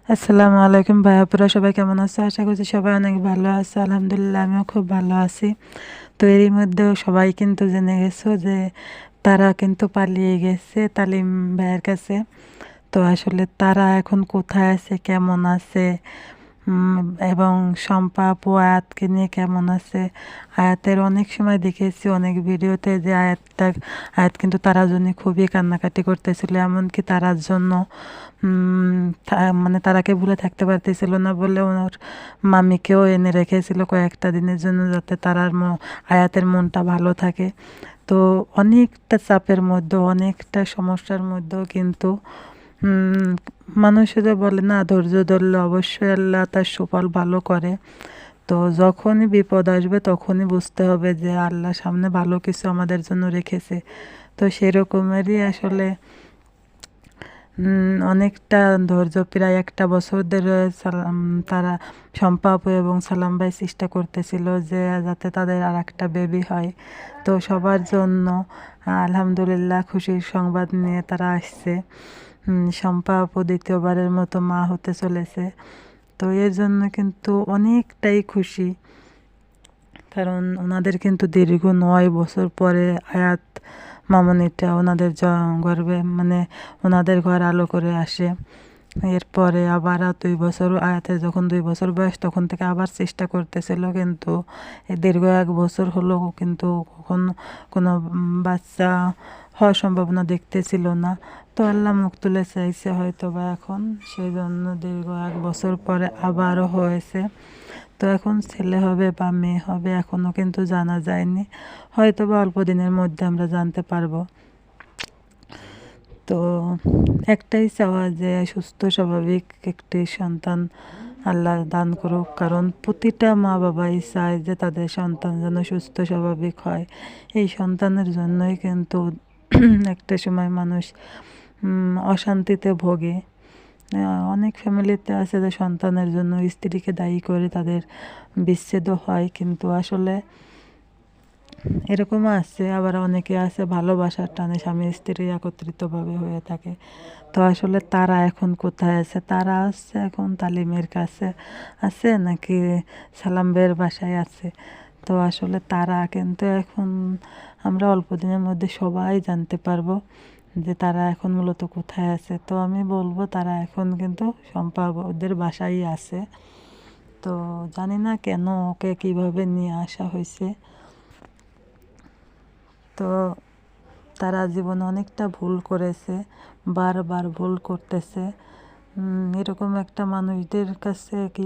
আসসালামু আলাইকুম ভাইয়াপুরা, সবাই কেমন আছে? আশা করছি সবাই অনেক ভালো আছে। আলহামদুলিল্লাহ আমিও খুব ভালো আছি। তো এরই মধ্যেও সবাই কিন্তু জেনে গেছো যে তারা কিন্তু পালিয়ে গেছে তালিম ভাইয়ের কাছে। তো আসলে তারা এখন কোথায় আছে, কেমন আছে, উম, এবং শম্পা আপু আয়াতকে নিয়ে কেমন আছে। আয়াতের অনেক সময় দেখেছি অনেক ভিডিওতে যে আয়াত কিন্তু তারার জন্য খুবই কান্নাকাটি করতেছিল, এমনকি তারার জন্য মানে তারাকে ভুলে থাকতে পারতেছিল না বলে ওর মামিকেও এনে রেখেছিল কয়েকটা দিনের জন্য, যাতে আয়াতের মনটা ভালো থাকে। তো অনেকটা চাপের মধ্যে, অনেকটা সমস্যার মধ্যেও কিন্তু উম, মানুষেরা বলে না, ধৈর্য ধরলে অবশ্যই আল্লাহ তার সুফল ভালো করে। তো যখনই বিপদ আসবে তখনই বুঝতে হবে যে আল্লাহ সামনে ভালো কিছু আমাদের জন্য রেখেছে। তো সেরকমেরই আসলে অনেকটা ধৈর্য, প্রায় একটা বছর ধরে তারা শম্পা আপু এবং সালাম ভাই চেষ্টা করতেছিল যে যাতে তাদের আর একটা বেবি হয়। তো সবার জন্য আলহামদুলিল্লাহ খুশির সংবাদ নিয়ে তারা আসছে। শম্পা আপু দ্বিতীয়বারের মতো মা হতে চলেছে। তো এর জন্য কিন্তু অনেকটাই খুশি, কারণ ওনাদের কিন্তু দীর্ঘ 9 বছর পরে আয়াত মামনিটা ওনাদের গর্বে, মানে ওনাদের ঘর আলো করে আসে। এরপরে আবার 2 বছর, আয়াতের যখন 2 বছর বয়স তখন থেকে আবার চেষ্টা করতেছিল, কিন্তু এই দীর্ঘ 1 বছর হলো কিন্তু কখনো কোনো বাচ্চা হওয়ার সম্ভাবনা দেখতেছিল না। তো আল্লাহ মুখ তুলে চাইছে হয়তো বা এখন, সেই জন্য দীর্ঘ 1 বছর পরে আবারও হয়েছে। তো এখন ছেলে হবে বা মেয়ে হবে এখনও কিন্তু জানা যায়নি, হয়তো বা অল্প দিনের মধ্যে আমরা জানতে পারবো। তো একটাই চাওয়া যে সুস্থ স্বাভাবিক একটি সন্তান আল্লাহ দান করুক, কারণ প্রতিটা মা বাবাই চায় যে তাদের সন্তান যেন সুস্থ স্বাভাবিক হয়। এই সন্তানের জন্যই কিন্তু একটা সময় মানুষ অশান্তিতে ভোগে। অনেক ফ্যামিলিতে আছে যে সন্তানের জন্য স্ত্রীকে দায়ী করে তাদের বিচ্ছেদও হয়, কিন্তু আসলে এরকমও আছে, আবার অনেকে আছে ভালোবাসার টানে স্বামী স্ত্রী একত্রিতভাবে হয়ে থাকে। তো আসলে তারা এখন কোথায় আছে? তারা আছে এখন তালিমের কাছে আছে নাকি সালাম ভাইয়ের বাসায় আছে? তো আসলে তারা কিন্তু এখন আমরা অল্প দিনের মধ্যে সবাই জানতে পারবো যে তারা এখন মূলত কোথায় আছে। তো আমি বলবো তারা এখন কিন্তু শম্পা ওদের বাসায় আছে। তো জানি না কেন ওকে কিভাবে নিয়ে আসা হয়েছে। তো তারা জীবনে অনেকটা ভুল করেছে, বারবার ভুল করতেছে। এরকম একটা মানুষদের কাছে কি